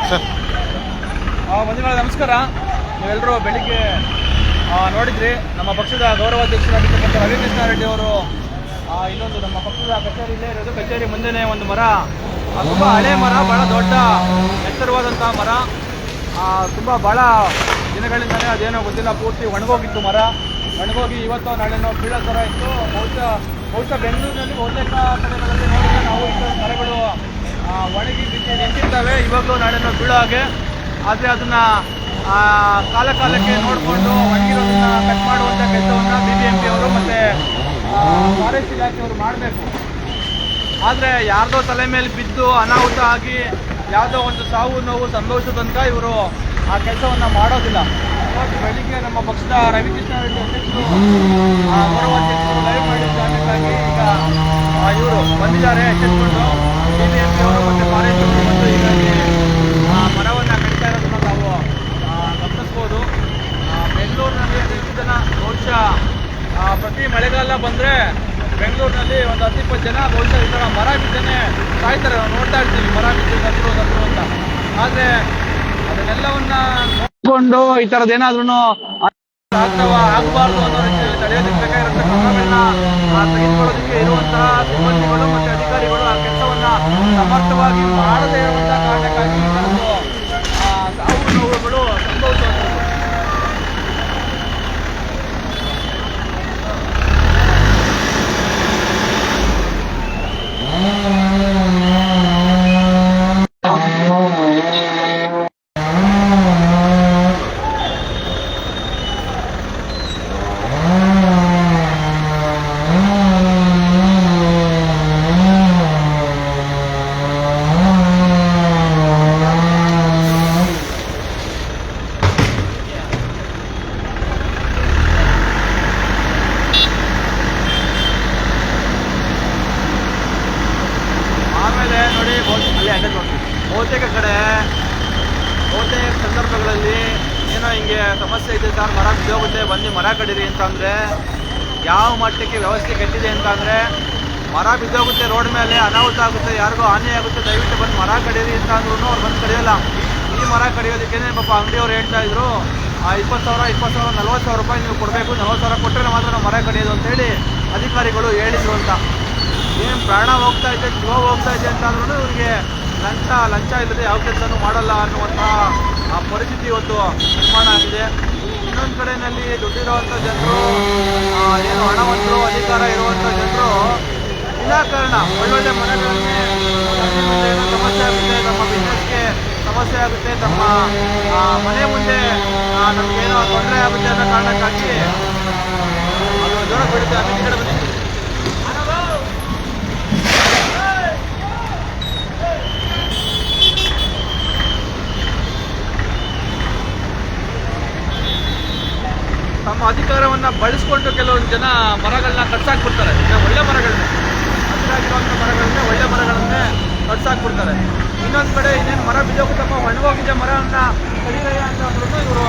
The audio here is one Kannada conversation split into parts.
ಸರ್ ಬಂಧುಗಳೇ ನಮಸ್ಕಾರ. ನೀವೆಲ್ಲರೂ ಬೆಳಿಗ್ಗೆ ನೋಡಿದ್ರಿ ನಮ್ಮ ಪಕ್ಷದ ಗೌರವಾಧ್ಯಕ್ಷರಾಗಿರ್ತಕ್ಕಂಥ ರವಿಕೃಷ್ಣ ರೆಡ್ಡಿ ಅವರು ಇನ್ನೊಂದು ನಮ್ಮ ಪಕ್ಷದ ಕಚೇರಿ ಇಲ್ಲೇ ಇರೋದು. ಕಚೇರಿ ಮುಂದೆನೇ ಒಂದು ಮರ, ತುಂಬ ಹಳೆ ಮರ, ಭಾಳ ದೊಡ್ಡ ಎತ್ತರವಾದಂಥ ಮರ. ತುಂಬ ಭಾಳ ದಿನಗಳಿಂದಲೇ ಅದೇನೋ ಗೊತ್ತಿಲ್ಲ, ಪೂರ್ತಿ ಒಣಗೋಗಿತ್ತು ಮರ. ಒಣಗೋಗಿ ಇವತ್ತು ನಾಳೆನೋ ಬೀಳೋ ಥರ ಇತ್ತು. ಬಹುಶಃ ಬೆಂಗಳೂರಿನಲ್ಲಿ ಬಹುತೇಕ ಕಡೆಗಳಲ್ಲಿ ನೋಡಿದ್ರೆ ನಾವು ಇಂಥ ಮರಗಳು ಒಣಗಿ ಬಿದ್ದು ನಿಂತಿರ್ತವೆ, ಇವಾಗಲೂ ನಾಳೆನೋ ಬೀಳೋ ಹಾಗೆ. ಆದರೆ ಅದನ್ನು ಕಾಲಕ್ಕೆ ನೋಡಿಕೊಂಡು ಒಣಗಿರೋದನ್ನ ಕಟ್ ಮಾಡುವಂಥ ಕೆಲಸವನ್ನು BBMP ಅವರು ಮತ್ತು ಫಾರೆಸ್ಟ್ ಇಲಾಖೆಯವರು ಮಾಡಬೇಕು. ಆದರೆ ಯಾರ್ದೋ ತಲೆ ಮೇಲೆ ಬಿದ್ದು ಅನಾಹುತ ಆಗಿ ಯಾವುದೋ ಒಂದು ಸಾವು ನೋವು ಸಂಭವಿಸೋ ತನಕ ಇವರು ಆ ಕೆಲಸವನ್ನು ಮಾಡೋದಿಲ್ಲ. ಇವತ್ತು ಬೆಳಿಗ್ಗೆ ನಮ್ಮ ಪಕ್ಷದ ರವಿಕೃಷ್ಣ ರೆಡ್ಡಿ ಅಧ್ಯಕ್ಷರು ಗೌರವಾಧ್ಯಕ್ಷರು ಲೈವ್ ಮಾಡಿದ ಕಾರಣಕ್ಕಾಗಿ ಈಗ ಇವರು ಬಂದಿದ್ದಾರೆ ಎಚ್ಚೆತ್ಕೊಂಡು. BBMP ಅವರು ಮತ್ತು ಫಾರೆಸ್ಟ್ ಅವರು ಮತ್ತು ಹೀಗಾಗಿ ಮರವನ್ನು ಕಡಿತಾ ಇರೋದನ್ನು ನಾವು ಗಮನಿಸ್ಬೋದು. ಬೆಂಗಳೂರಿನಲ್ಲಿ ಹೆಚ್ಚು ಜನ ಬಹುಶಃ ಪ್ರತಿ ಮಳೆಗಾಲ ಬಂದರೆ ಬೆಂಗಳೂರಿನಲ್ಲಿ ಒಂದು 10-20 ಜನ ಬಹುಶಃ ಈ ಥರ ಮರ ಬಿದ್ದನೇ ಸಾಯ್ತಾರೆ. ನಾವು ನೋಡ್ತಾ ಇರ್ತೀವಿ ಮರ ಬಿದ್ದು ಸತ್ರು ಅಂತ. ಆದರೆ ಅದನ್ನೆಲ್ಲವನ್ನ ನೋಡಿಕೊಂಡು ಈ ಥರದ್ದೇನಾದ್ರೂ ಆಗಬಾರ್ದು ಅನ್ನೋ ರೀತಿಯಲ್ಲಿ ತಡೆಯೋದಕ್ಕೆ ಬೇಕಾಗಿರುವಂಥ ಕ್ರಮಗಳನ್ನ ತೆಗೆದುಕೊಳ್ಳೋದಕ್ಕೆ ಇರುವಂತಹ ಸಿಬ್ಬಂದಿಗಳು ಮತ್ತು ಅಧಿಕಾರಿಗಳು ಆ ಕೆಲಸವನ್ನು ಸಮರ್ಥವಾಗಿ ಮಾಡದೇ ಇರುವಂಥ ಕಾರಣಕ್ಕಾಗಿ ಈ ಥರದ್ದು ಸಾವು ನೋವುಗಳು ಸಂಭವಿಸುವಂಥದ್ದು. ಬಹುತೇಕ ಸಂದರ್ಭಗಳಲ್ಲಿ ಏನೋ ಹಿಂಗೆ ಸಮಸ್ಯೆ ಇದೆ ಸರ್, ಮರ ಬಿದ್ದೋಗುತ್ತೆ ಬಂದು ಮರ ಕಡೀರಿ ಅಂತಂದರೆ ಯಾವ ಮಟ್ಟಕ್ಕೆ ವ್ಯವಸ್ಥೆ ಕೆಟ್ಟಿದೆ ಅಂತಂದರೆ, ಮರ ಬಿದ್ದೋಗುತ್ತೆ ರೋಡ್ ಮೇಲೆ, ಅನಾಹುತ ಆಗುತ್ತೆ, ಯಾರಿಗೂ ಹಾನಿ ಆಗುತ್ತೆ, ದಯವಿಟ್ಟು ಬಂದು ಮರ ಕಡೀರಿ ಅಂತ ಅಂದ್ರೂ ಅವ್ರು ಬಂದು ಕಡಿಯೋಲ್ಲ. ಈ ಮರ ಕಡಿಯೋದಕ್ಕೇ ಪಾಪ ಅಂಗಡಿಯವ್ರು ಹೇಳ್ತಾ ಇದ್ರು 20,000 40,000 ರೂಪಾಯಿ ನೀವು ಕೊಡಬೇಕು, 40,000 ಕೊಟ್ಟರೆ ಮಾತ್ರ ನಾವು ಮರ ಕಡಿಯೋದು ಅಂತೇಳಿ ಅಧಿಕಾರಿಗಳು ಹೇಳಿದರು ಅಂತ. ಏನು ಪ್ರಾಣ ಹೋಗ್ತಾ ಇದೆ, ಜೀವ ಹೋಗ್ತಾ ಇದೆ ಅಂತಂದ್ರೂ ಇವ್ರಿಗೆ ಲಂಚ ಇಲ್ಲದೆ ಯಾವ ಕೆಲಸನೂ ಮಾಡಲ್ಲ ಅನ್ನುವಂತಹ ಪರಿಸ್ಥಿತಿ ಇವತ್ತು ನಿರ್ಮಾಣ ಆಗಿದೆ. ಇನ್ನೊಂದು ಕಡೆಯಲ್ಲಿ ದುಡ್ಡಿರುವಂಥ ಜನರು, ಏನು ಹಣವಂತರು, ಅಧಿಕಾರ ಇರುವಂಥ ಜನರು ವಿನಾಕಾರಣ ಒಳ್ಳೊಳ್ಳೆ ಮನೆಗಳಲ್ಲಿ ಸಮಸ್ಯೆ ಆಗುತ್ತೆ, ನಮ್ಮ ಬಿಸ್ನೆಸ್ಗೆ ಸಮಸ್ಯೆ ಆಗುತ್ತೆ, ನಮ್ಮ ಮನೆ ಮುಂದೆ ನಮಗೇನೋ ತೊಂದರೆ ಆಗುತ್ತೆ ಅನ್ನೋ ಕಾರಣಕ್ಕಾಗಿ ಅದು ಜೋರ ಬಿಡುತ್ತೆ. ಅದಕ್ಕೆ ಕಡೆ ಬಂದಿದ್ದೀವಿ. ತಮ್ಮ ಅಧಿಕಾರವನ್ನು ಬಳಸ್ಕೊಂಡು ಕೆಲವೊಂದು ಜನ ಮರಗಳನ್ನ ಕಟ್ಸಾಕ್ಬಿಡ್ತಾರೆ. ಒಳ್ಳೆ ಮರಗಳನ್ನೇ, ಹಸಿರಾಗಿರುವಂಥ ಮರಗಳನ್ನೇ, ಒಳ್ಳೆ ಮರಗಳನ್ನೇ ಕಟ್ಸಾಕ್ಬಿಡ್ತಾರೆ. ಇನ್ನೊಂದು ಕಡೆ ಇನ್ನೇನು ಮರ ಬಿದ್ದೋಗುತ್ತಪ್ಪ, ಒಣಗೋಗಿದೆ ಮರವನ್ನು ಕಡಿದೆಯ ಅಂತ ಅಂದ್ರೂ ಇವರು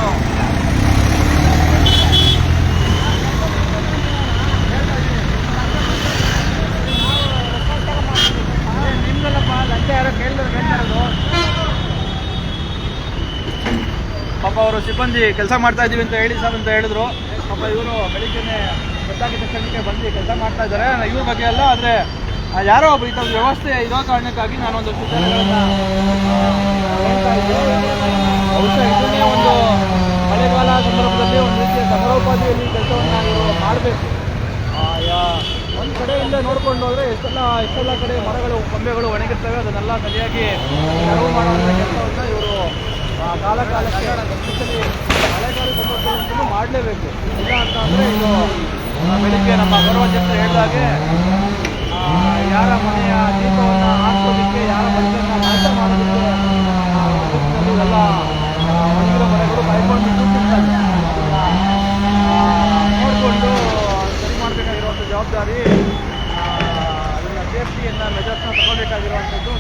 ನಿಮ್ಗೆಲ್ಲಪ್ಪ ಲಂಚ ಯಾರೋ ಕೇಳ್ತಾ ಇರೋದು. ಪಾಪ ಅವರು ಸಿಬ್ಬಂದಿ ಕೆಲಸ ಮಾಡ್ತಾ ಇದ್ದೀವಿ ಅಂತ ಹೇಳಿ ಸರ್ ಅಂತ ಹೇಳಿದ್ರು. ಪಾಪ ಇವರು ಬೆಳಿಗ್ಗೆನೆ ಗೊತ್ತಾಗಿದ್ದ ತಕ್ಷಣಕ್ಕೆ ಬಂದು ಕೆಲಸ ಮಾಡ್ತಾ ಇದ್ದಾರೆ. ಇವ್ರ ಬಗ್ಗೆ ಅಲ್ಲ, ಆದರೆ ಯಾರೋ ಒಬ್ಬರು ಈ ಥರದ ವ್ಯವಸ್ಥೆ ಇರೋ ಕಾರಣಕ್ಕಾಗಿ ನಾನೊಂದು ಸೂಚನೆಗಳನ್ನು ಹೇಳ್ತಾ ಇದ್ದೆ. ಬಹುಶಃ ಇದನ್ನೇ ಒಂದು ಮಳೆಗಾಲ ಸಂದರ್ಭದಲ್ಲಿ ಒಂದು ರೀತಿಯ ಸಮರೋಪಾದಿಯಲ್ಲಿ ಕೆಲಸವನ್ನು ಇವರು ಮಾಡಬೇಕು. ಒಂದು ಕಡೆಯಿಂದ ನೋಡ್ಕೊಂಡು ಹೋದರೆ ಎಷ್ಟೆಲ್ಲ ಕಡೆ ಮರಗಳು ಕೊಂಬೆಗಳು ಒಣಗಿರ್ತವೆ, ಅದನ್ನೆಲ್ಲ ಸರಿಯಾಗಿ ನೆರವು ಮಾಡುವಂಥ ಕೆಲಸವನ್ನು ಇವರು ಕಾಲಕ್ಕೆ ಎಸ್ಪೆಷಲಿ ಮಳೆಗಾಲ ಸಂದರ್ಭದಲ್ಲೂ ಮಾಡಲೇಬೇಕು. ಇಲ್ಲ ಅಂತ ಅಂದರೆ ಇದು ಬೆಳಿಗ್ಗೆ ನಮ್ಮ ಗೌರವಾಧ್ಯಕ್ಷರು ಹೇಳಿದಾಗೆ ಯಾರ ಮನೆಯ ದೀಪವನ್ನು ಹಾಕೋದಕ್ಕೆ, ಯಾರ ಬದುಕನ್ನು ನಾಶ ಮಾಡೋದಕ್ಕೆ ಎಲ್ಲ ಒಣಗಿರೋ ಮರಗಳು ಕಾಯ್ಕೊಂಡು ಕೂತಿರ್ತಾರೆ. ನೋಡಿಕೊಂಡು ಸರಿ ಮಾಡಬೇಕಾಗಿರುವಂಥ ಜವಾಬ್ದಾರಿ, ಅದನ್ನು ಸೇಫ್ಟಿಯನ್ನು ಮೆಜರ್ಸ್ನ ತಗೋಬೇಕಾಗಿರುವಂಥದ್ದು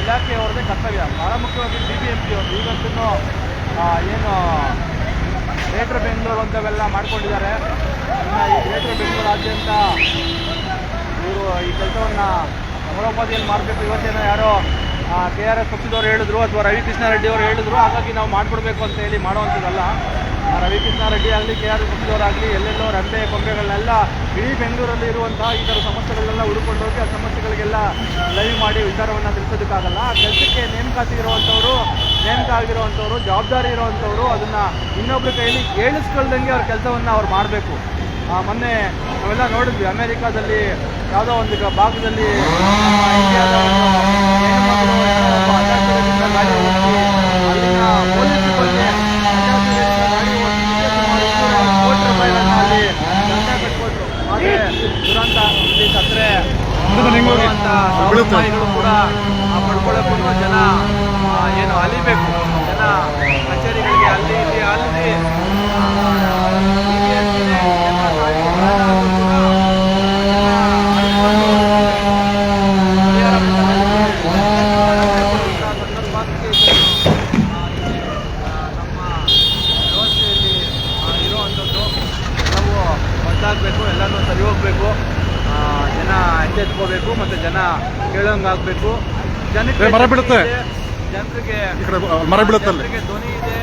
ಇಲಾಖೆಯವ್ರದ್ದೇ ಕರ್ತವ್ಯ. ಭಾಳ ಮುಖ್ಯವಾಗಿ BBMP ಅವರು ಈಗಂತೂ ಏನು ಗ್ರೇಟರ್ ಬೆಂಗಳೂರು ಅಂತವೆಲ್ಲ ಮಾಡ್ಕೊಂಡಿದ್ದಾರೆ. ಇನ್ನು ಈ ಗ್ರೇಟರ್ ಬೆಂಗಳೂರಾದ್ಯಂತ ಇವರು ಈ ಕೆಲಸವನ್ನು ಅಮರಾವತಿಯಲ್ಲಿ ಮಾಡಬೇಕು. ಇವತ್ತೇನೋ ಯಾರೋ KRS ಪಕ್ಷದವ್ರು ಹೇಳಿದ್ರು ಅಥವಾ ರವಿಕೃಷ್ಣ ರೆಡ್ಡಿ ಅವರು ಹೇಳಿದ್ರು, ಹಾಗಾಗಿ ನಾವು ಮಾಡಿಕೊಡ್ಬೇಕು ಅಂತ ಹೇಳಿ ಮಾಡೋವಂಥದ್ದಲ್ಲ. ರವಿಕೃಷ್ಣ ರೆಡ್ಡಿ ಆಗಲಿ KRS ಪಕ್ಷದವರಾಗಲಿ ಎಲ್ಲೆಲ್ಲೋ ರಂಬೆ ಕೊಂಬೆಗಳನ್ನೆಲ್ಲ ಇಡೀ ಬೆಂಗಳೂರಲ್ಲಿ ಇರುವಂತಹ ಈ ಥರ ಸಮಸ್ಯೆಗಳನ್ನೆಲ್ಲ ಹುಡುಕೊಂಡು ಹೋಗಿ ಆ ಸಮಸ್ಯೆಗಳಿಗೆಲ್ಲ ಲೈವ್ ಮಾಡಿ ವಿಚಾರವನ್ನು ತಿಳಿಸೋದಕ್ಕಾಗಲ್ಲ. ಆ ಕೆಲಸಕ್ಕೆ ನೇಮಕ ಆಗಿರುವಂಥವ್ರು ಜವಾಬ್ದಾರಿ ಇರುವಂಥವ್ರು ಅದನ್ನು ಇನ್ನೊಬ್ಬರ ಕೈಯಲ್ಲಿ ಕೇಳಿಸ್ಕೊಳ್ದಂಗೆ ಅವ್ರ ಕೆಲಸವನ್ನು ಅವ್ರು ಮಾಡಬೇಕು. ಮೊನ್ನೆ ನಾವೆಲ್ಲ ನೋಡಿದ್ವಿ, ಅಮೇರಿಕಾದಲ್ಲಿ ಯಾವುದೋ ಒಂದು ಭಾಗದಲ್ಲಿ ಇಂಡಿಯಾದ ಗಾಡಿ ಓಡಿಸಿ ಅಲ್ಲಿನ ಪೊಲೀಸರಿಗೆ ಕೋಟಿ ರೂಪಾಯಿಗಳನ್ನ ಅಲ್ಲಿ ದಂಡ ಕಟ್ಕೊಟ್ರು. ಆದರೆ ದುರಂತ ಇಲ್ಲಿ ಸತ್ತರೆ ಅಂತ ಸೌಲಭ್ಯಗಳು ಕೂಡ ಪಡ್ಕೊಳ್ಳೋಕ್ಕೂ ಜನ ಏನು ಅಲಿಬೇಕು. ಜನ ಕಚೇರಿಗಳಿಗೆ ಅಲ್ಲಿ ಇಲ್ಲಿ ಅಲ್ಲಿ ಬದಲಾಗಬೇಕು, ಎಲ್ಲನೂ ಸರಿ ಹೋಗಬೇಕು. ಜನ ಎಚ್ಚೆತ್ಕೋಬೇಕು ಮತ್ತು ಜನ ಕೇಳೋಂಗಾಗಬೇಕು. ಜನರಿಗೆ ಧ್ವನಿ ಇದೆ,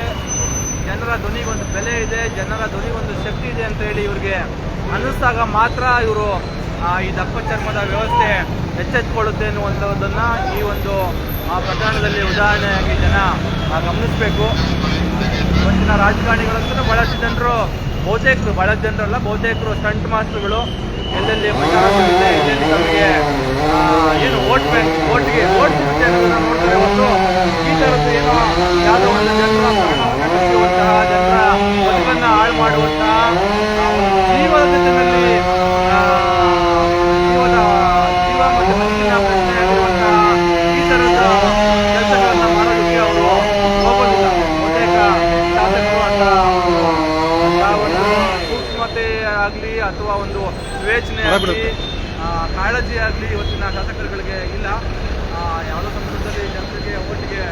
ಜನರ ಧ್ವನಿಗೊಂದು ಬೆಲೆ ಇದೆ, ಜನರ ಧ್ವನಿಗೊಂದು ಶಕ್ತಿ ಇದೆ ಅಂತ ಹೇಳಿ ಇವ್ರಿಗೆ ಅನ್ನಿಸ್ದಾಗ ಮಾತ್ರ ಇವರು ಈ ದಪ್ಪ ಚರ್ಮದ ವ್ಯವಸ್ಥೆ ಎಚ್ಚೆತ್ಕೊಳ್ಳುತ್ತೆ ಅನ್ನುವಂಥದ್ದನ್ನು ಈ ಒಂದು ಪ್ರಕರಣದಲ್ಲಿ ಉದಾಹರಣೆಯಾಗಿ ಜನ ಗಮನಿಸಬೇಕು. ಇವತ್ತಿನ ರಾಜಕಾರಣಿಗಳಂತೂ ಭಾಳಷ್ಟು ಜನರು ಬಹುತೇಕರು ಸ್ಟಂಟ್ ಮಾಸ್ಟರ್ಗಳು. ಎಲ್ಲೆಲ್ಲಿ ಪ್ರಚಾರಗಳಿದೆ, ಎಲ್ಲೆಲ್ಲಿ ನಮಗೆ ಏನು ಓಟ್ ಸಿಗುತ್ತೆ ಅನ್ನೋದನ್ನು ನೋಡ್ತಾರೆ ಹೊತ್ತು ಈ ಥರದ್ದು ಏನೋ ಯಾವುದೋ ಒಂದು ಜನರ ಪ್ರಾಣವನ್ನು ಕಟ್ಟಿಸುವಂತಹ, ಜನರ ಬದುಕನ್ನು ಹಾಳು ಮಾಡುವಂತಹ, ಜೀವ ಮತ್ತು ಬದುಕಿನ ಪ್ರಶ್ನೆಯಾಗಿರುವಂತಹ ಈ ಥರದ ಕೆಲಸಗಳನ್ನು ಮಾಡೋದಕ್ಕೆ ಅವರು ಹೋಗೋದಿಲ್ಲ. ಬಹುತೇಕ ಶಾಸಕರು ಒಂದು ಸೂಕ್ಷ್ಮತೆ ಆಗಲಿ ಅಥವಾ ಒಂದು ವಿವೇಚನೆ ಆಗಲಿ ಕಾಳಜಿ ಆಗಲಿ ಇವತ್ತಿನ ಶಾಸಕರುಗಳಿಗೆ ಇಲ್ಲ. ಯಾವುದೋ ಸಂದರ್ಭದಲ್ಲಿ ಜನರಿಗೆ ಒಟ್ಟಿಗೆ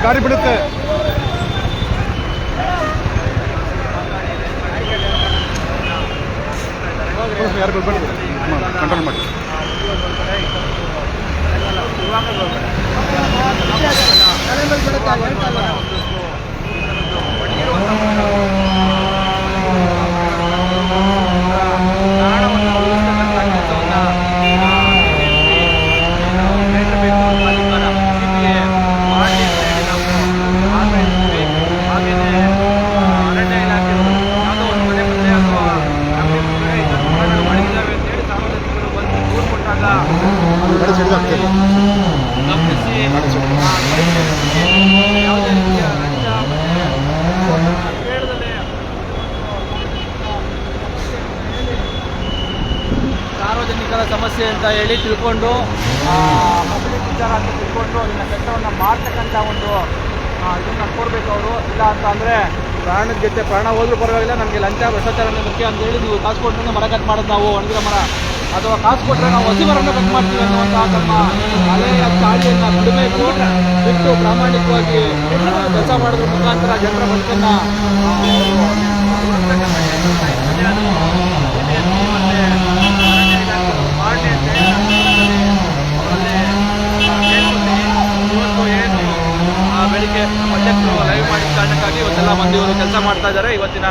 ಗಾಡಿ ಬಿಡುತ್ತೆ. ಯಾರು ಕಂಟ್ರೋಲ್ ಮಾಡಿ. ಸಾರ್ವಜನಿಕರ ಸಮಸ್ಯೆ ಅಂತ ಹೇಳಿ ತಿಳ್ಕೊಂಡು ಪಬ್ಲಿಕ್ ವಿಚಾರ ಅಂತ ತಿಳ್ಕೊಂಡು ಅದನ್ನ ಕೆಲಸವನ್ನು ಮಾಡ್ತಕ್ಕಂಥ ಒಂದು ಇದನ್ನು ಕೋರಬೇಕು ಅವರು. ಇಲ್ಲ ಅಂತ ಅಂದರೆ ಪ್ರಾಣದ ಜೊತೆ ಪ್ರಾಣ ಹೋದ್ರೂ ಪರವಾಗಿಲ್ಲ, ನಮಗೆ ಲಂಚ ಭ್ರಷ್ಟಾಚಾರನೇ ಮುಖ್ಯ ಅಂತೇಳಿ ನೀವು ಕಾಸು ಕೊಟ್ಟರೆ ಮರ ಕಟ್ ಮಾಡೋದು, ನಾವು ಒಣಗಿರೋ ಮರ ಅಥವಾ ಕಾಸು ಕೊಟ್ಟರೆ ನಾವು ಹಸಿ ಮರನ ಕಟ್ ಮಾಡ್ತೀವಿ ಅನ್ನುವಂಥ ತಮ್ಮ ಹಳೆಯ ಚಾಳಿಯನ್ನು ಬಿಡಬೇಕು. ಬಿಟ್ಟು ಪ್ರಾಮಾಣಿಕವಾಗಿ ಕೆಲಸ ಮಾಡೋದ್ರ ಮುಖಾಂತರ ಜನರ ಬದುಕನ್ನು ಮಾಡಿ ಅಂತ ಇವತ್ತು ಏನು ಬೆಳಿಗ್ಗೆ ಅಧ್ಯಕ್ಷರು ಲೈವ್ ಮಾಡಿದ ಕಾರಣಕ್ಕಾಗಿ ಇವತ್ತೆಲ್ಲ ಮಂದಿ ಇವರು ಕೆಲಸ ಮಾಡ್ತಾ ಇದ್ದಾರೆ. ಇವತ್ತಿನ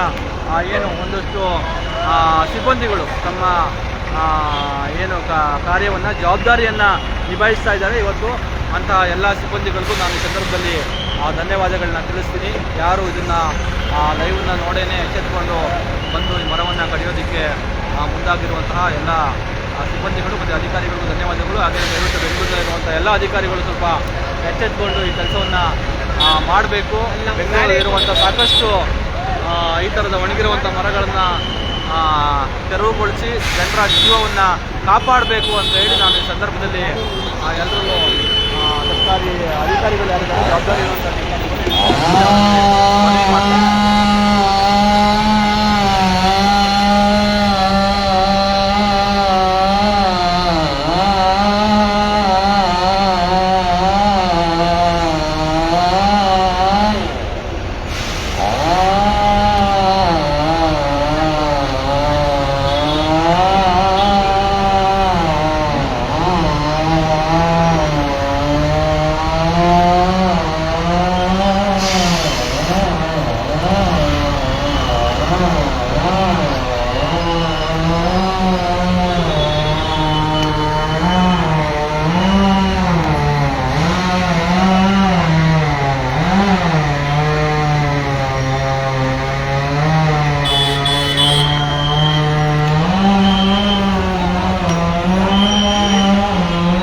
ಏನು ಒಂದಷ್ಟು ಸಿಬ್ಬಂದಿಗಳು ತಮ್ಮ ಏನು ಕಾರ್ಯವನ್ನು ಜವಾಬ್ದಾರಿಯನ್ನು ನಿಭಾಯಿಸ್ತಾ ಇದ್ದಾರೆ. ಇವತ್ತು ಅಂತಹ ಎಲ್ಲ ಸಿಬ್ಬಂದಿಗಳಿಗೂ ನಾನು ಈ ಸಂದರ್ಭದಲ್ಲಿ ಧನ್ಯವಾದಗಳನ್ನ ತಿಳಿಸ್ತೀನಿ. ಯಾರು ಇದನ್ನು ಲೈವ್ನ ನೋಡೇನೆ ಎಚ್ಚೆತ್ತುಕೊಂಡು ಬಂದು ಈ ಮರವನ್ನು ಕಡಿಯೋದಕ್ಕೆ ಮುಂದಾಗಿರುವಂತಹ ಎಲ್ಲ ಸಿಬ್ಬಂದಿಗಳು ಮತ್ತು ಅಧಿಕಾರಿಗಳಿಗೂ ಧನ್ಯವಾದಗಳು. ಹಾಗೆ ದಯವಿಟ್ಟು ಬೆಂಗಳೂರಲ್ಲಿರುವಂಥ ಎಲ್ಲ ಅಧಿಕಾರಿಗಳು ಸ್ವಲ್ಪ ಎಚ್ಚೆತ್ತುಕೊಂಡು ಈ ಕೆಲಸವನ್ನು ಮಾಡಬೇಕು. ಬೆಂಗಳೂರಲ್ಲಿರುವಂಥ ಸಾಕಷ್ಟು ಈ ಥರದ ಒಣಗಿರುವಂಥ ಮರಗಳನ್ನು ತೆರವುಗೊಳಿಸಿ ಜನರ ಜೀವವನ್ನು ಕಾಪಾಡಬೇಕು ಅಂತ ಹೇಳಿ ನಾನು ಈ ಸಂದರ್ಭದಲ್ಲಿ ಎಲ್ಲರೂ ಸರ್ಕಾರಿ ಅಧಿಕಾರಿಗಳು ಯಾರಿದ್ದಾರೆ ಜವಾಬ್ದಾರಿ ಇರುವಂಥ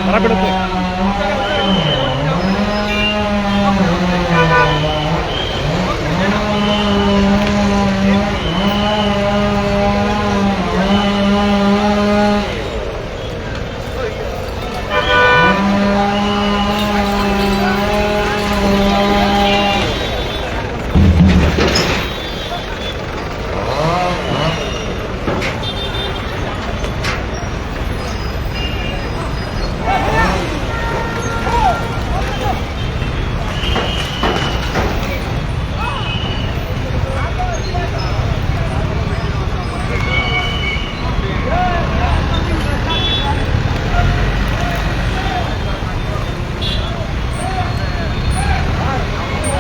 ಮರ ಬಿಡುತ್ತೆ.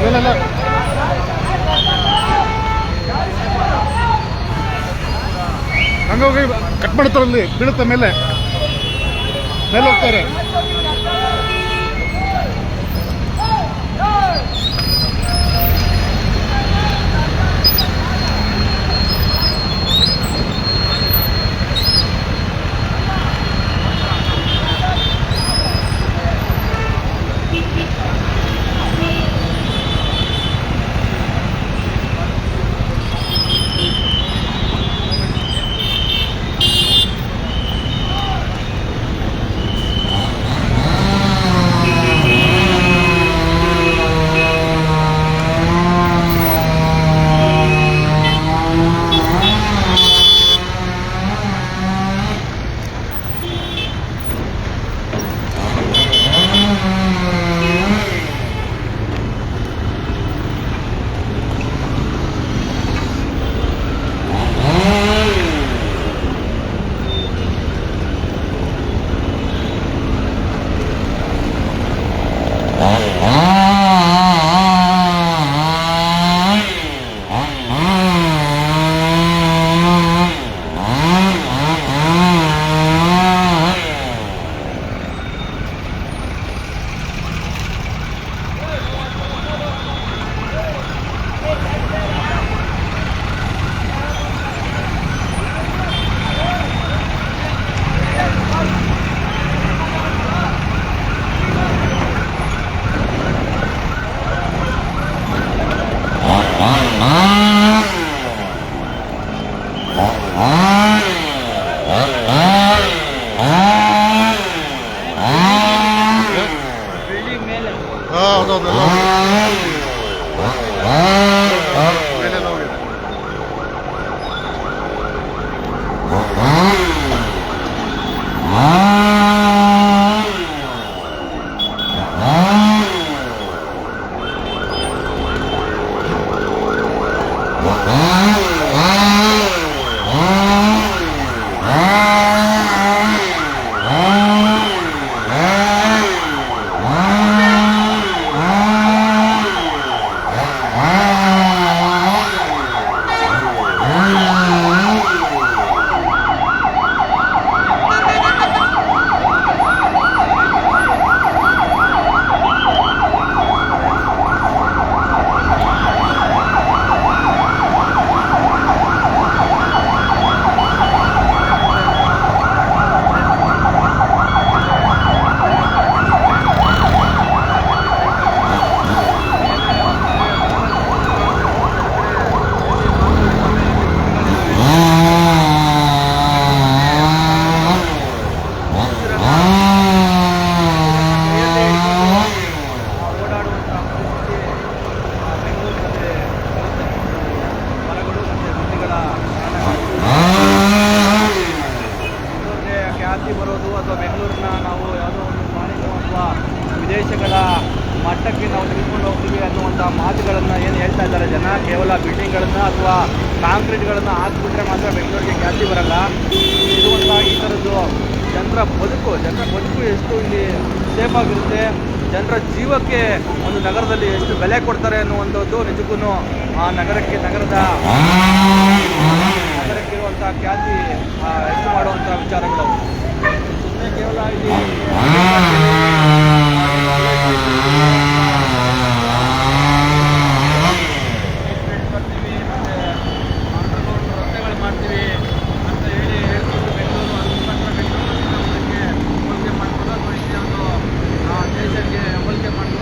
ಇಲ್ಲ ಹಂಗೋಗಿ ಕಟ್ ಮಾಡ್ತಾರಲ್ಲಿ ಬೀಳುತ್ತೆ ಮೇಲೆ ಹೋಗ್ತಾರೆ. ಮಾತುಗಳನ್ನು ಏನು ಹೇಳ್ತಾ ಇದ್ದಾರೆ ಜನ, ಕೇವಲ ಬಿಲ್ಡಿಂಗ್ಗಳನ್ನು ಅಥವಾ ಕಾಂಕ್ರೀಟ್ಗಳನ್ನು ಹಾಕ್ಬಿಟ್ರೆ ಮಾತ್ರ ಬೆಂಗಳೂರಿಗೆ ಖ್ಯಾತಿ ಬರಲ್ಲ. ಇರುವಂಥ ಈ ಥರದ್ದು ಜನರ ಬದುಕು ಎಷ್ಟು ಇಲ್ಲಿ ಸೇಫ್ ಆಗಿರುತ್ತೆ, ಜನರ ಜೀವಕ್ಕೆ ಒಂದು ನಗರದಲ್ಲಿ ಎಷ್ಟು ಬೆಲೆ ಕೊಡ್ತಾರೆ ಅನ್ನುವಂಥದ್ದು ನಿಜಕ್ಕೂ ಆ ನಗರಕ್ಕಿರುವಂಥ ಖ್ಯಾತಿ ಹೆಚ್ಚು ಮಾಡುವಂಥ ವಿಚಾರಗಳು. ಸುಮ್ಮನೆ ಕೇವಲ ಇಲ್ಲಿ ಬರ್ತೀವಿ ಮತ್ತು ರಸ್ತೆಗಳು ಮಾಡ್ತೀವಿ ಅಂತ ಹೇಳ್ಕೊಂಡು ಬೆಂಗಳೂರು ಬೆಂಗಳೂರಿಗೆ ಹೋಲಿಕೆ ಮಾಡ್ಕೊಂಡು ಅಥವಾ ಇನ್ನೊಂದು ದೇಶಕ್ಕೆ ಹೋಲಿಕೆ ಮಾಡ್ಕೊಂಡು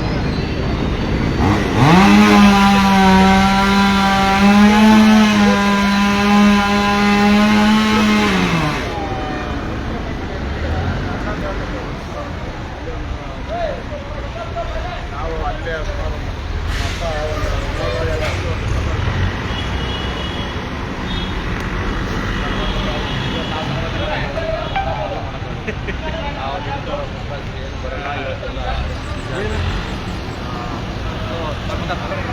ನಾವು ಅಲ್ಲೇ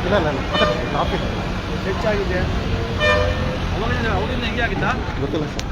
ಇಲ್ಲ ಕಾಫಿ ಹೆಚ್ಚಾಗಿದೆ. ಅವಾಗಿಂದ ಹೆಂಗೆ ಆಗಿತ್ತಾ ಗೊತ್ತಿಲ್ಲ ಸರ್.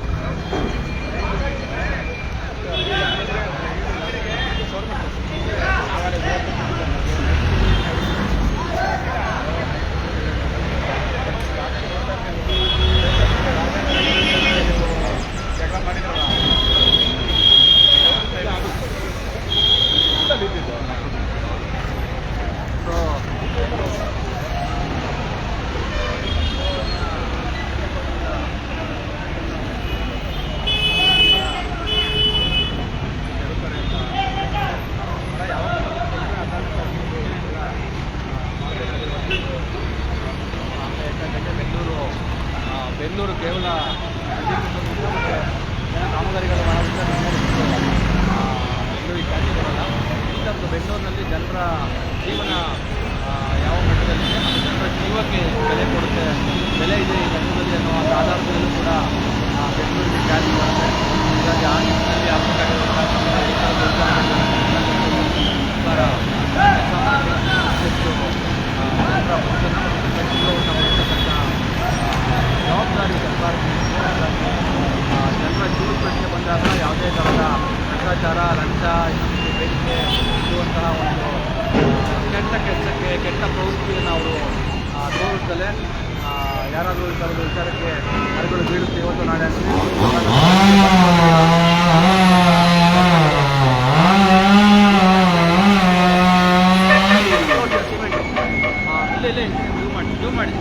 ಬೆಂಗಳೂರು ಕೇವಲ ಕಾಮಗಾರಿಗಳು ಮಾಡೋದ್ರಿಂದ ಬೆಂಗಳೂರಿಗೆ ಖ್ಯಾತಿ ಬರೋಲ್ಲ. ಇಂಥದ್ದು ಬೆಂಗಳೂರಿನಲ್ಲಿ ಜನರ ಜೀವನ ಯಾವ ಮಟ್ಟದಲ್ಲಿದೆ ಮತ್ತು ಜನರ ಜೀವಕ್ಕೆ ಬೆಲೆ ಕೊಡುತ್ತೆ, ಬೆಲೆ ಇದೆ ಈ ನಗರದಲ್ಲಿ ಅನ್ನೋ ಆಧಾರದಲ್ಲೂ ಕೂಡ ಬೆಂಗಳೂರಿಗೆ ಖ್ಯಾತಿ ಬರುತ್ತೆ. ಹೀಗಾಗಿ ಆ ನಿಟ್ಟಿನಲ್ಲಿ ಆಗಬೇಕಾಗಿರುವಂಥ ಜನರ ಬದುಕನ್ನು ಮತ್ತು ಬೆಂಗಳೂರನ್ನ ಜವಾಬ್ದಾರಿ ಸರ್ಕಾರಕ್ಕೆ ಜನರ ಜೀವನಕ್ಕೆ ಬಂದಾಗ ಯಾವುದೇ ಥರದ ಭ್ರಷ್ಟಾಚಾರ, ಲಂಚ, ಇನ್ನೊಂದು ಬೇಡಿಕೆ ಇರುವಂತಹ ಒಂದು ಕೆಟ್ಟ ಕೆಲಸಕ್ಕೆ ಕೆಟ್ಟ ಪ್ರವೃತ್ತಿಯನ್ನು ಅವರು ತೋರಿಸಲೇ ಯಾರಾದರೂ ಈ ಥರದ ವಿಚಾರಕ್ಕೆ ಮರಗಳು ಬೀಳುತ್ತೆ ಇವತ್ತು ನಾಳೆ ಇಲ್ಲೇ ಜೂ ಮಾಡಿ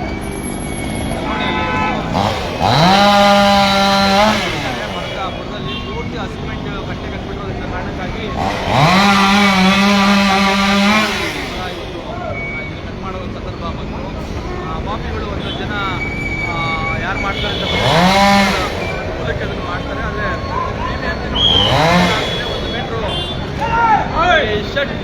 ಮರದಲ್ಲಿ ಪೂರ್ತಿ ಸಿಮೆಂಟ್ ಕಟ್ಟೆ ಕಟ್ಬಿಟ್ಟಿರೋದ್ರಿಂದ ಕಾರಣಕ್ಕಾಗಿ ಕಟ್ ಮಾಡೋ ಸಂದರ್ಭ ಬಂತು. ಮಾಫಿಗಳು ಒಂದು ಜನ ಯಾರು ಮಾಡ್ತಾರೆ ಅಂತ ಮೂಲಕ್ಕೆ ಅದನ್ನು ಮಾಡ್ತಾರೆ. ಆದರೆ ಒಂದು ಮೀಟ್ರು ಶಟ್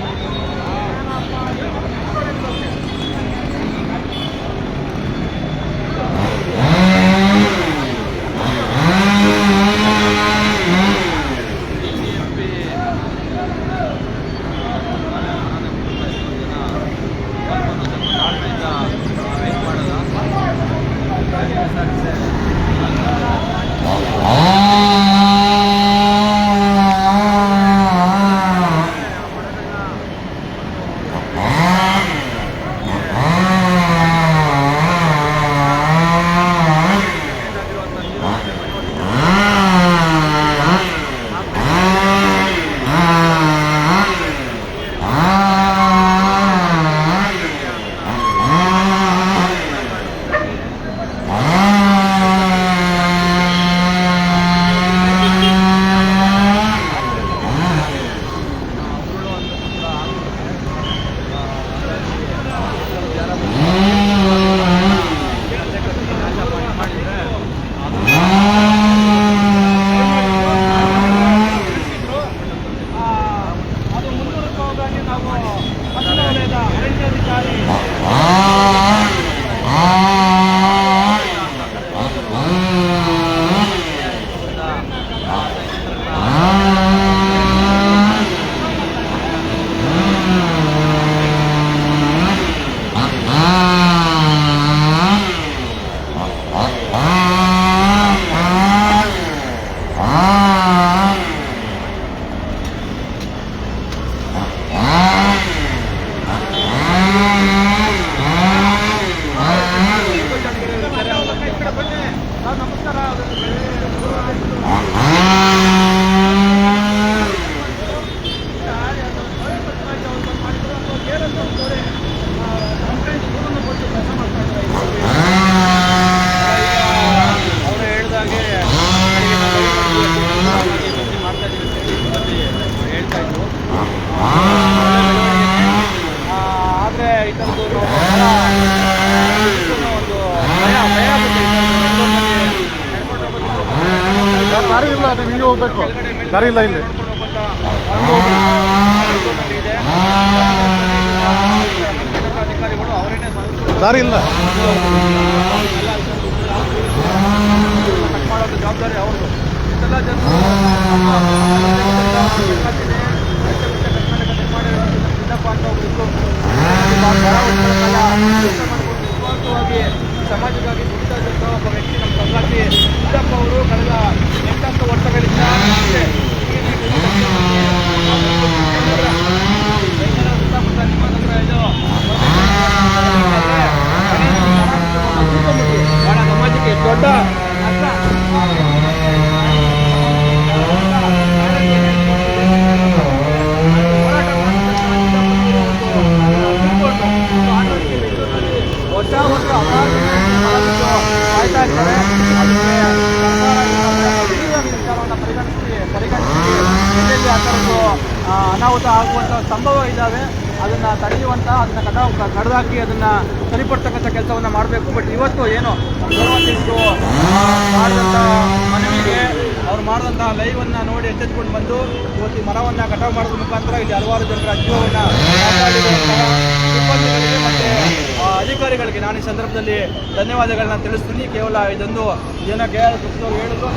ಅವರು ಹೇಳಿದಾಗೆ ಮಾಡ್ತಾ ಇದ್ದೀವಿ ಅಂತ ಹೇಳಿ ಹೇಳ್ತಾ ಇದ್ರು. ಆದರೆ ಈ ಥರದ್ದು ಒಂದು ಭಯ ಆಗುತ್ತೆ. ದಾರಿ ಇಲ್ಲ, ಅದು ಹಿಂಗೆ ಹೋಗ್ಬೇಕು. ದಾರಿ ಇಲ್ಲ ಇಲ್ಲಿ. ಅಧಿಕಾರಿಗಳು ಅವರೇನೆ ದಾರಿ ಇಲ್ಲ. ಕಟ್ ಮಾಡೋದು ಜವಾಬ್ದಾರಿ ಅವ್ರದ್ದು. ಇಷ್ಟೆಲ್ಲ ಜನರು ಸಿದ್ದಪ್ಪ ಅಂತ ಒಬ್ಬರು ನಿಸ್ವಾರ್ಥವಾಗಿ ಸಮಾಜಕ್ಕಾಗಿ ದುಡಿತಾ ಇದ್ದಂಥ ಒಬ್ಬ ವ್ಯಕ್ತಿ ನಮ್ಮ ಸಂಗಾತಿ ಸಿದ್ದಪ್ಪ ಅವರು ಕಳೆದ 8 ವರ್ಷಗಳಿಂದ ಸುತ್ತಮುತ್ತ ನಿಮ್ಮ ನಗರ ಇದು ಬಹಳ ಸಮಾಜಕ್ಕೆ ದೊಡ್ಡ ಅರ್ಥ ವರ್ಷ ಕಾಯ್ತಾ ಇರ್ತಾರೆ. ವಿಚಾರವನ್ನು ಪರಿಗಣಿಸಿ ಆ ಥರದ್ದು ಅನಾಹುತ ಆಗುವಂಥ ಸಂಭವ ಇದ್ದಾವೆ. ಅದನ್ನು ತಡೆಯುವಂಥ, ಅದನ್ನು ಕಡ್ದಾಕಿ ಅದನ್ನು ಸರಿಪಡ್ತಕ್ಕಂಥ ಕೆಲಸವನ್ನು ಮಾಡಬೇಕು. ಬಟ್ ಇವತ್ತು ಏನು ಗೌರವಾಧ್ಯಕ್ಷರು ಮಾಡಿದಂಥ ಮನವಿಗೆ ಅವ್ರು ಮಾಡಿದಂಥ ಲೈವನ್ನು ನೋಡಿ ಎಚ್ಚೆತ್ಕೊಂಡು ಬಂದು ಇವತ್ತು ಈ ಮರವನ್ನು ಕಟಾವು ಮಾಡೋದ್ರ ಮುಖಾಂತರ ಇಲ್ಲಿ ಹಲವಾರು ಜನರ ಜೀವವನ್ನು ಕಾಪಾಡಿರುವಂತಹ ಸಿಬ್ಬಂದಿಗಳಿಗೆ ಮತ್ತು ಅಧಿಕಾರಿಗಳಿಗೆ ನಾನು ಈ ಸಂದರ್ಭದಲ್ಲಿ ಧನ್ಯವಾದಗಳನ್ನ ತಿಳಿಸ್ತೀನಿ. ಕೇವಲ ಇದೊಂದು ಜನ KR ಕೃಷ್ಣವ್ರು ಹೇಳಿದ್ರು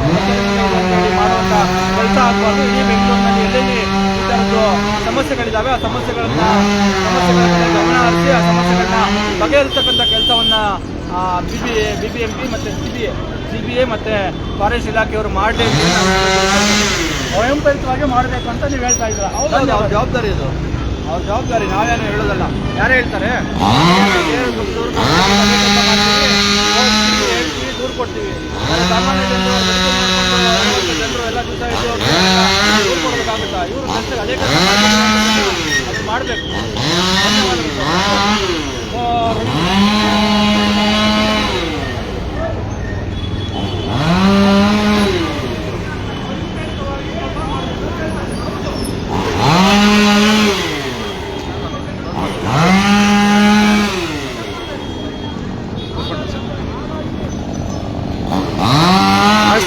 ಮಾಡುವಂಥ ಕೆಲಸ ಆಗಬಾರ್ದು. ಇಡೀ ಬೆಂಗಳೂರಿನಲ್ಲಿ ಎಲ್ಲೆಲ್ಲಿ ಈ ಥರದ್ದು ಸಮಸ್ಯೆಗಳಿದ್ದಾವೆ ಆ ಸಮಸ್ಯೆಗಳ ಗಮನ ಹರಿಸಿ ಆ ಸಮಸ್ಯೆಗಳನ್ನ ಬಗೆಹರಿಸ್ತಕ್ಕಂಥ ಕೆಲಸವನ್ನು BBMP ಮತ್ತು CBA ಮತ್ತು ಫಾರೆಸ್ಟ್ ಇಲಾಖೆಯವರು ಮಾಡಲಿ, ಸ್ವಯಂಪ್ರೇರಿತವಾಗಿ ಮಾಡಬೇಕು ಅಂತ ನೀವು ಹೇಳ್ತಾ ಇದ್ದೀರಾ. ಹೌದು, ಅವ್ರ ಜವಾಬ್ದಾರಿ ಇದು, ಅವ್ರ ಜವಾಬ್ದಾರಿ, ನಾವೇನು ಹೇಳೋದಲ್ಲ. ಯಾರೇ ಹೇಳ್ತಾರೆ ದೂರು ಕೊಡ್ತೀವಿ, ಸಾಮಾನ್ಯ ಜನರು ಎಲ್ಲ ದಿವಸ ದೂರು ಕೊಡೋದಕ್ಕಾಗುತ್ತಾ? ಇವರು ಕೆಲಸ ಅದೇ ಕೆಲಸ ಅದು ಮಾಡಬೇಕು.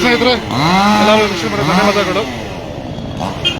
ಸ್ನೇಹಿತರೆ, ಎಲ್ಲರೂ ಧನ್ಯವಾದಗಳು.